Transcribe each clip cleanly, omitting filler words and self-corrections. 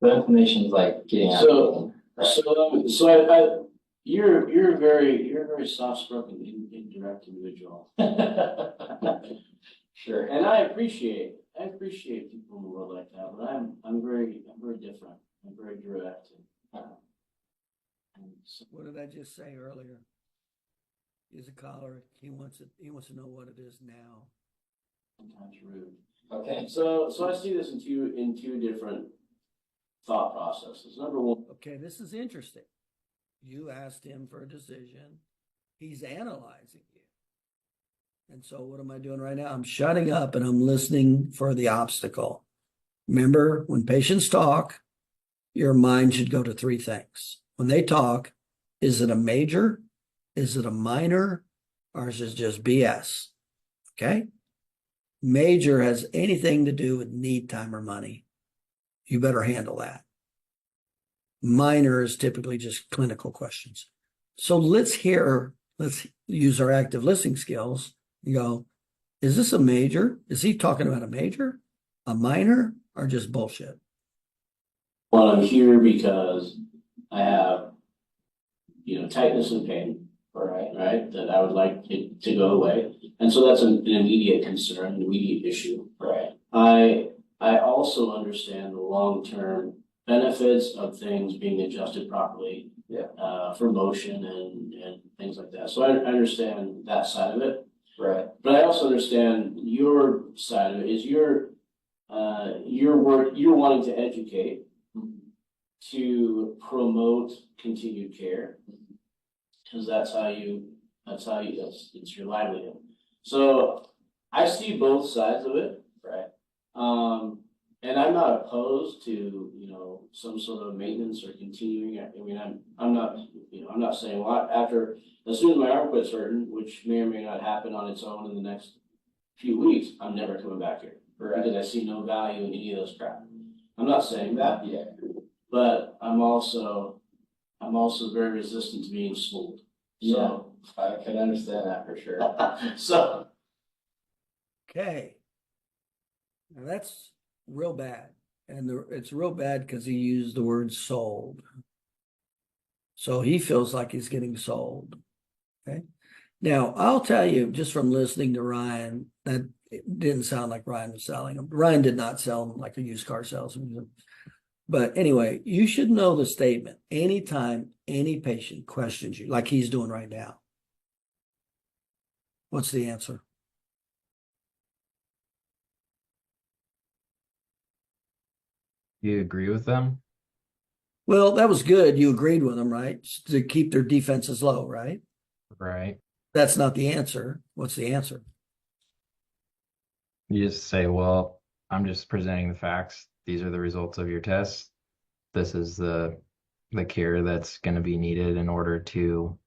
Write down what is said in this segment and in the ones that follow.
The information's like getting out. So, Right. you're a very soft-spoken, indirect individual. Sure. And I appreciate people in the world like that, but I'm very different. I'm very direct. And so, What did I just say earlier? He's a caller. He wants to know what it is now. sometimes rude. Okay. So I see this in two different thought processes. Number one, Okay, this is interesting. You asked him for a decision. He's analyzing you. And so what am I doing right now? I'm shutting up and I'm listening for the obstacle. Remember, when patients talk, your mind should go to three things. When they talk, is it a major? Is it a minor? Or is it just BS? Okay? Major has anything to do with need, time, or money. You better handle that. Minor is typically just clinical questions. So let's use our active listening skills and go, is this a major? Is he talking about a major, a minor, or just bullshit? well, I'm here because I have, tightness and pain, right? That I would like it to go away. And so that's an immediate concern, an immediate issue. Right. I also understand the long-term benefits of things being adjusted properly. Yeah. For motion and things like that. So I understand that side of it. Right. But I also understand your side of it is you're wanting to educate, to promote continued care, because it's your livelihood. So I see both sides of it. Right. And I'm not opposed to, some sort of maintenance or continuing. I mean, I'm not saying, well, as soon as my arm quits hurting, which may or may not happen on its own in the next few weeks, I'm never coming back here. Right. Because I see no value in any of those crap. I'm not saying that. Yeah. But I'm also very resistant to being schooled. So, I can understand that for sure. so Okay. Now that's real bad. And it's real bad because he used the word sold. So he feels like he's getting sold. Okay. Now, I'll tell you, just from listening to Ryan, that it didn't sound like Ryan was selling him. Ryan did not sell him like a used car salesman. But anyway, you should know the statement. Anytime any patient questions you, like he's doing right now, what's the answer? You agree with them? Well, that was good. You agreed with them, right? To keep their defenses low, right? Right. That's not the answer. What's the answer? You just say, well, I'm just presenting the facts. These are the results of your tests. This is the care that's going to be needed in order to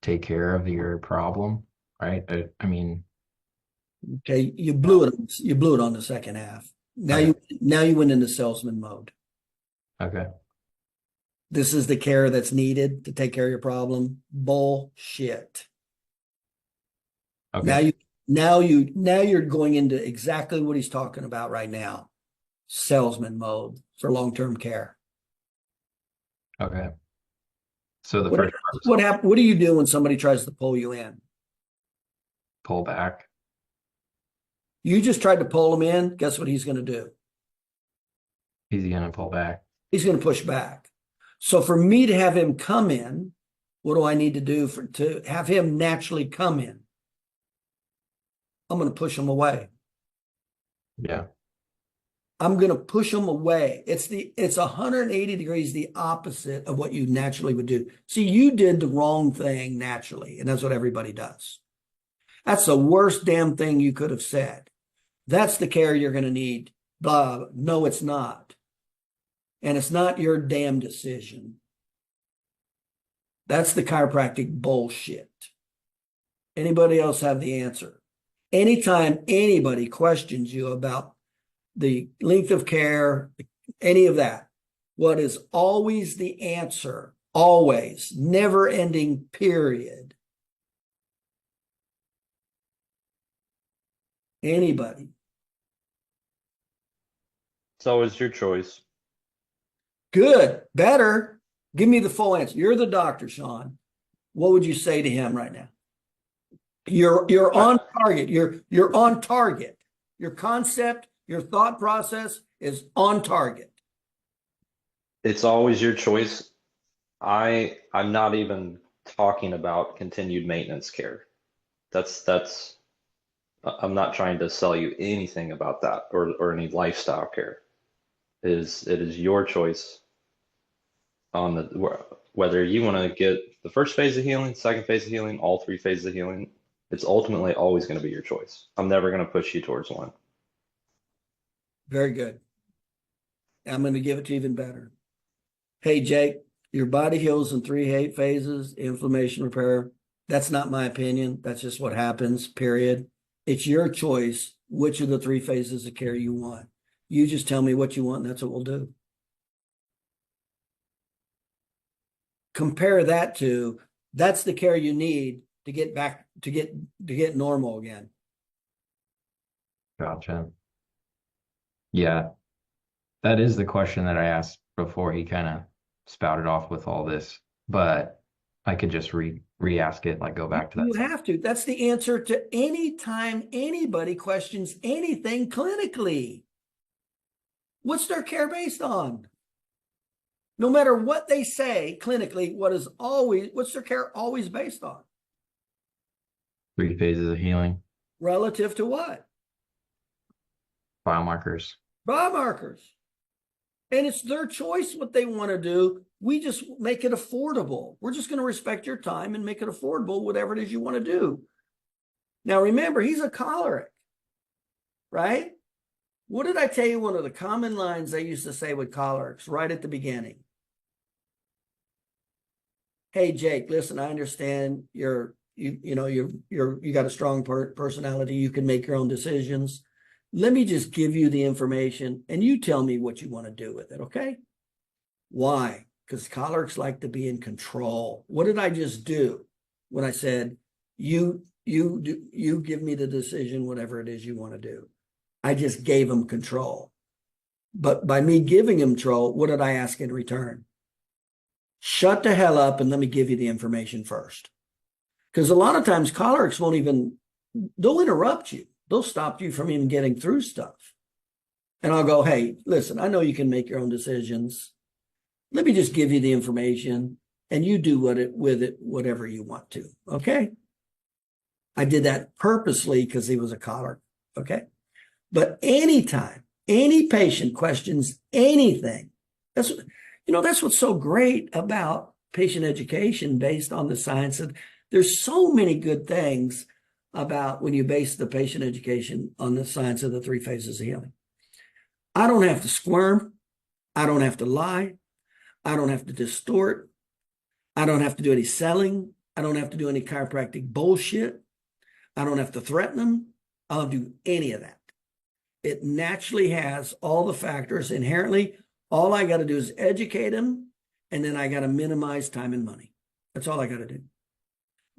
take care of your problem, right? I mean, Okay, you blew it. You blew it on the second half. Now Okay. you went into salesman mode. okay. This is the care that's needed to take care of your problem. Bullshit. Okay. Now you're going into exactly what he's talking about right now. Salesman mode for long-term care. Okay. So the first part was What do you do when somebody tries to pull you in? pull back. You just tried to pull him in. Guess what he's going to do? He's going to pull back. He's going to push back. So for me to have him come in, what do I need to do to have him naturally come in? I'm going to push him away. Yeah. I'm going to push him away. It's 180 degrees the opposite of what you naturally would do. See, you did the wrong thing naturally, and that's what everybody does. That's the worst damn thing you could have said. That's the care you're going to need. Blah. No, it's not. And it's not your damn decision. That's the chiropractic bullshit. Anybody else have the answer? Anytime anybody questions you about the length of care, any of that, what is always the answer? Always, never ending period. Anybody? It's always your choice. Good. Better. Give me the full answer. You're the doctor, Sean. What would you say to him right now? You're on target. You're on target. Your concept, your thought process is on target. It's always your choice. I'm not even talking about continued maintenance care. That's I'm not trying to sell you anything about that or any lifestyle care. It is your choice on whether you want to get the first phase of healing, second phase of healing, all three phases of healing. It's ultimately always going to be your choice. I'm never going to push you towards one. Very good. I'm going to give it to you even better. Hey, Jake, your body heals in 3 phases, inflammation, repair. That's not my opinion. That's just what happens, period. It's your choice which of the 3 phases of care you want. You just tell me what you want, and that's what we'll do. Compare that to, that's the care you need to get back, to get normal again. Gotcha. Yeah, that is the question that I asked before he kind of spouted off with all this, but I could just re-ask it, like go back to that. You have to. That's the answer to any time anybody questions anything clinically. What's their care based on? No matter what they say clinically, what's their care always based on? 3 phases of healing, Relative to what? biomarkers. Biomarkers. And it's their choice what they want to do. We just make it affordable. We're just going to respect your time and make it affordable, whatever it is you want to do. Now, remember, he's a choleric, right? What did I tell you? One of the common lines they used to say with cholerics right at the beginning. Hey, Jake, listen, I understand you got a strong personality. You can make your own decisions. Let me just give you the information and you tell me what you want to do with it, okay? Why? Because cholerics like to be in control. What did I just do when I said, you give me the decision, whatever it is you want to do? I just gave him control. But by me giving him control, what did I ask in return? Shut the hell up and let me give you the information first. Because a lot of times cholerics they'll interrupt you. They'll stop you from even getting through stuff. And I'll go, hey, listen, I know you can make your own decisions. Let me just give you the information and you do with it whatever you want to, okay? I did that purposely because he was a choleric, okay? But anytime any patient questions anything, that's what's so great about patient education based on the science. There's so many good things about when you base the patient education on the science of the 3 phases of healing. I don't have to squirm. I don't have to lie. I don't have to distort. I don't have to do any selling. I don't have to do any chiropractic bullshit. I don't have to threaten them. I don't do any of that. It naturally has all the factors inherently. All I got to do is educate them, and then I got to minimize time and money. That's all I got to do.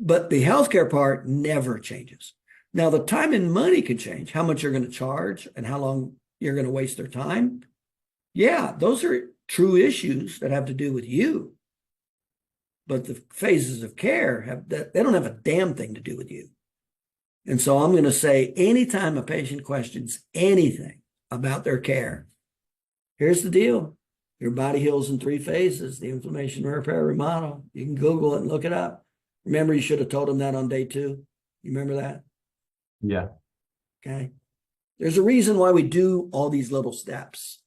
But the healthcare part never changes. Now, the time and money can change, how much you're going to charge and how long you're going to waste their time. Yeah, those are true issues that have to do with you. But the phases of care they don't have a damn thing to do with you. And so I'm going to say anytime a patient questions anything about their care, here's the deal. Your body heals in 3 phases, the inflammation, repair, remodel. You can Google it and look it up. Remember, you should have told him that on day 2. You remember that? Yeah. Okay. There's a reason why we do all these little steps.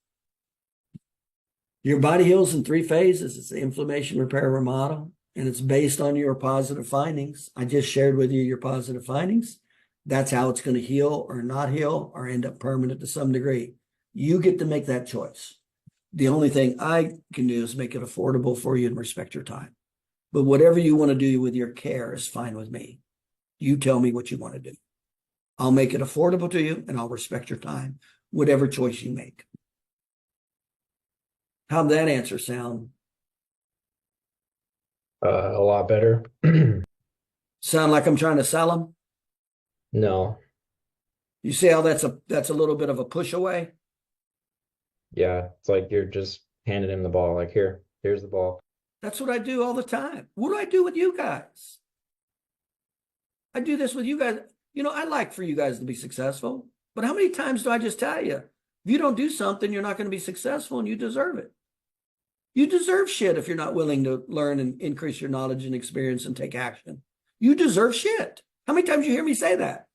Your body heals in 3 phases. It's the inflammation, repair, remodel, and it's based on your positive findings. I just shared with you your positive findings. That's how it's going to heal or not heal or end up permanent to some degree. You get to make that choice. The only thing I can do is make it affordable for you and respect your time. But whatever you want to do with your care is fine with me. You tell me what you want to do. I'll make it affordable to you and I'll respect your time, whatever choice you make. How'd that answer sound? A lot better. Sound like I'm trying to sell them? No. You see how that's a little bit of a push away? Yeah, it's like you're just handed him the ball, like, here's the ball. That's what I do all the time. What do I do with you guys? I do this with you guys. You know, I like for you guys to be successful, but how many times do I just tell you, if you don't do something, you're not going to be successful and you deserve it. You deserve shit if you're not willing to learn and increase your knowledge and experience and take action. You deserve shit. How many times you hear me say that?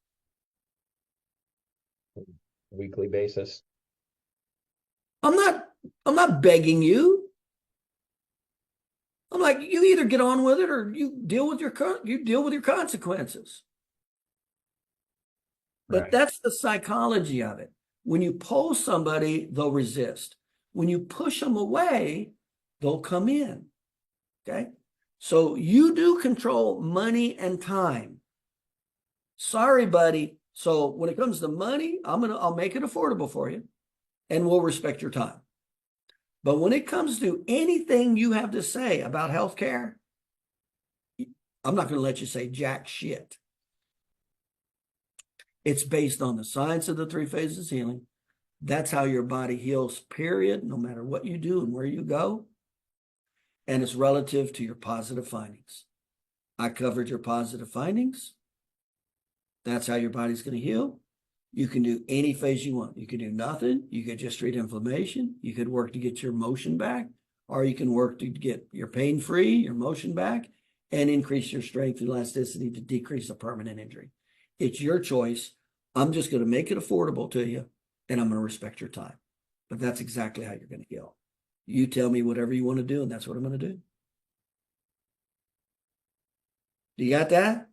Weekly basis. I'm not begging you. I'm like, you either get on with it or you deal with your consequences. But Right. that's the psychology of it. When you pull somebody, they'll resist. When you push them away, they'll come in. Okay? So you do control money and time. Sorry, buddy. So when it comes to money, I'll make it affordable for you and we'll respect your time. But when it comes to anything you have to say about healthcare, I'm not going to let you say jack shit. It's based on the science of the 3 phases of healing. That's how your body heals, period, no matter what you do and where you go. And it's relative to your positive findings. I covered your positive findings. That's how your body's going to heal. You can do any phase you want. You can do nothing. You could just treat inflammation. You could work to get your motion back, or you can work to get your pain free, your motion back, and increase your strength and elasticity to decrease a permanent injury. It's your choice. I'm just going to make it affordable to you, and I'm going to respect your time. But that's exactly how you're going to heal. You tell me whatever you want to do, and that's what I'm going to do. Do you got that?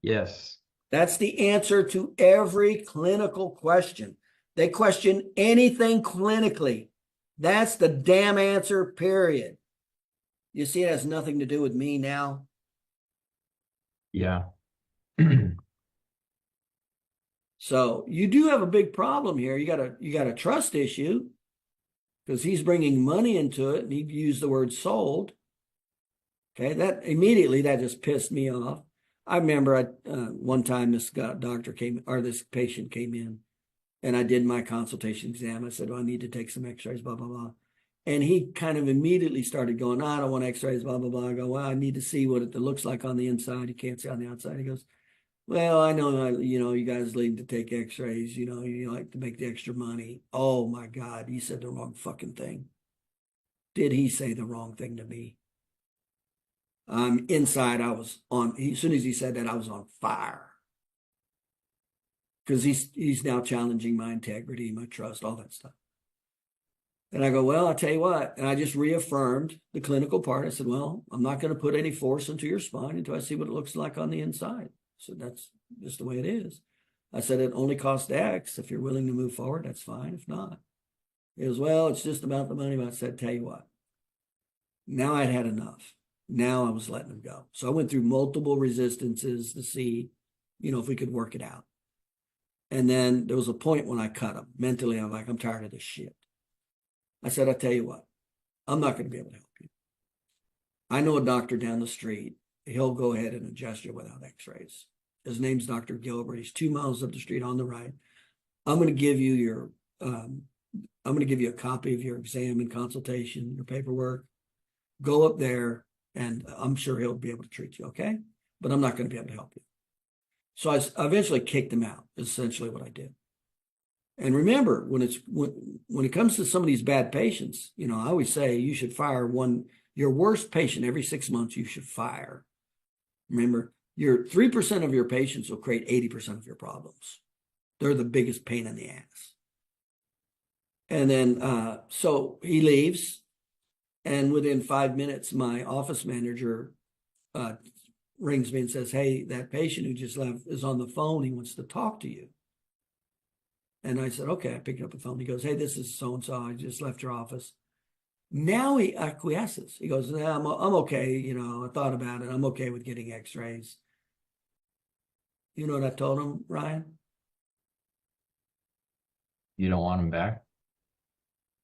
Yes. That's the answer to every clinical question. They question anything clinically. That's the damn answer, period. You see, it has nothing to do with me now. Yeah. So you do have a big problem here. You got a trust issue because he's bringing money into it, and he used the word sold. Okay, that just pissed me off. I remember one time this patient came in, and I did my consultation exam. I said, well, I need to take some x-rays, blah, blah, blah. And he kind of immediately started going, I don't want x-rays, blah, blah, blah. I go, well, I need to see what it looks like on the inside. You can't see on the outside. He goes, well, I know, you guys need to take x-rays, you like to make the extra money. Oh my God, he said the wrong fucking thing. Did he say the wrong thing to me? Inside, I was as soon as he said that, I was on fire. Because he's now challenging my integrity, my trust, all that stuff. And I go, well, I'll tell you what. And I just reaffirmed the clinical part. I said, well, I'm not going to put any force into your spine until I see what it looks like on the inside. So that's just the way it is. I said, it only costs X. If you're willing to move forward, that's fine. If not, he goes, well, it's just about the money. But I said, tell you what, now I'd had enough. Now I was letting him go. So I went through multiple resistances to see, if we could work it out. And then there was a point when I cut him. Mentally, I'm like, I'm tired of this shit. I said, I'll tell you what, I'm not going to be able to help you. I know a doctor down the street. He'll go ahead and adjust you without x-rays. His name's Dr. Gilbert. He's 2 miles up the street on the right. I'm going to give you a copy of your exam and consultation, your paperwork. Go up there, and I'm sure he'll be able to treat you, okay? But I'm not going to be able to help you. So I eventually kicked him out, is essentially what I did. And remember, when it comes to some of these bad patients, I always say you should fire your worst patient every 6 months, you should fire. Remember, your 3% of your patients will create 80% of your problems. They're the biggest pain in the ass. And then, so he leaves, and within 5 minutes, my office manager rings me and says, hey, that patient who just left is on the phone. He wants to talk to you. And I said, okay, I picked up the phone. He goes, hey, this is so-and-so. I just left your office. Now he acquiesces. He goes, nah, I'm okay. I thought about it. I'm okay with getting x-rays. You know what I told him, Ryan? You don't want him back?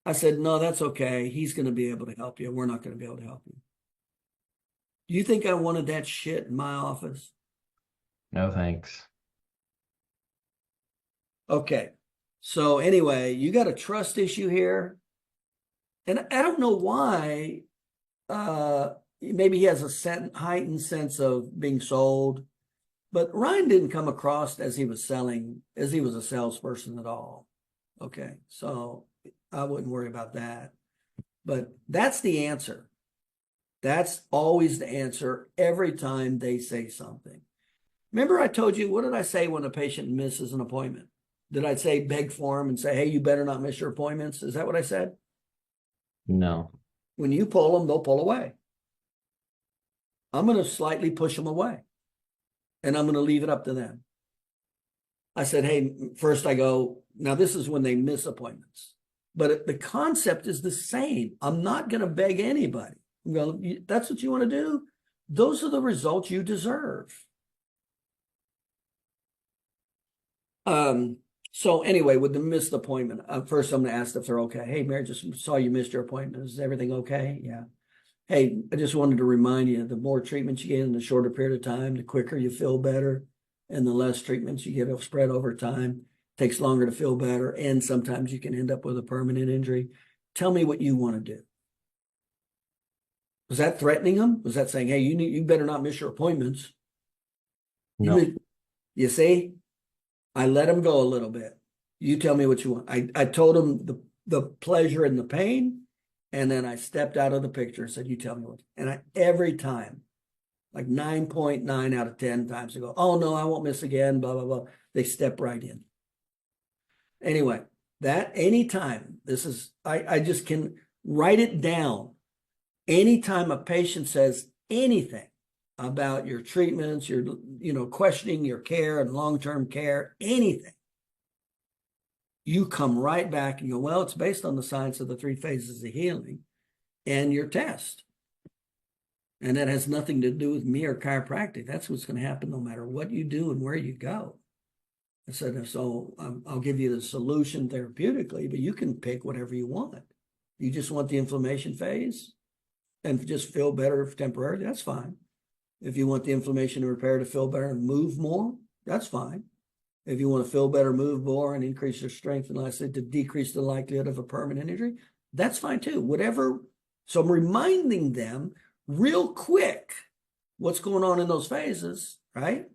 I said, no, that's okay. He's going to be able to help you. We're not going to be able to help you. Do you think I wanted that shit in my office? No, thanks. Okay. So anyway, you got a trust issue here. And I don't know why, maybe he has a heightened sense of being sold, but Ryan didn't come across as he was a salesperson at all. Okay, so I wouldn't worry about that. But that's the answer. That's always the answer every time they say something. Remember I told you, what did I say when a patient misses an appointment? Did I say beg for him and say, hey, you better not miss your appointments? Is that what I said? No. When you pull them, they'll pull away. I'm going to slightly push them away. And I'm going to leave it up to them. I said, hey, first I go, now this is when they miss appointments. But the concept is the same. I'm not going to beg anybody. I'm going, that's what you want to do? Those are the results you deserve. So anyway, with the missed appointment, first I'm going to ask if they're okay. Hey, Mary, just saw you missed your appointment. Is everything okay? Yeah. Hey, I just wanted to remind you, the more treatments you get in a shorter period of time, the quicker you feel better, and the less treatments you get spread over time. Takes longer to feel better, and sometimes you can end up with a permanent injury. Tell me what you want to do. Was that threatening them? Was that saying, hey, you better not miss your appointments? No. You see, I let him go a little bit. You tell me what you want. I told him the pleasure and the pain, and then I stepped out of the picture and said, you tell me what. And every time, like 9.9 out of 10 times, they go, oh no, I won't miss again, blah, blah, blah. They step right in. Anyway, that anytime, this is, I just can write it down. Anytime a patient says anything about your treatments, your, questioning your care and long-term care, anything, you come right back and go, well, it's based on the science of the 3 phases of healing and your test. And that has nothing to do with me or chiropractic. That's what's going to happen no matter what you do and where you go. I said, so I'll give you the solution therapeutically, but you can pick whatever you want. You just want the inflammation phase and just feel better temporarily, that's fine. If you want the inflammation to repair to feel better and move more, that's fine. If you want to feel better, move more, and increase your strength, and like I said, to decrease the likelihood of a permanent injury, that's fine too. Whatever. So I'm reminding them real quick what's going on in those phases, right?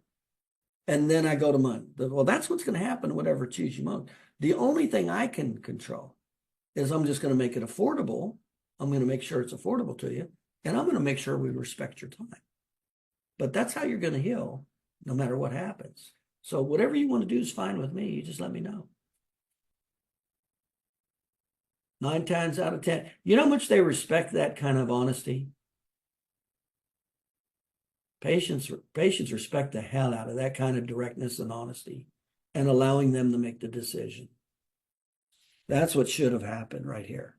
And then I go to money. Well, that's what's going to happen, whatever choose you most. The only thing I can control is I'm just going to make it affordable. I'm going to make sure it's affordable to you. And I'm going to make sure we respect your time. But that's how you're going to heal no matter what happens. So whatever you want to do is fine with me. You just let me know. 9 times out of 10. You know how much they respect that kind of honesty? Patients respect the hell out of that kind of directness and honesty and allowing them to make the decision. That's what should have happened right here.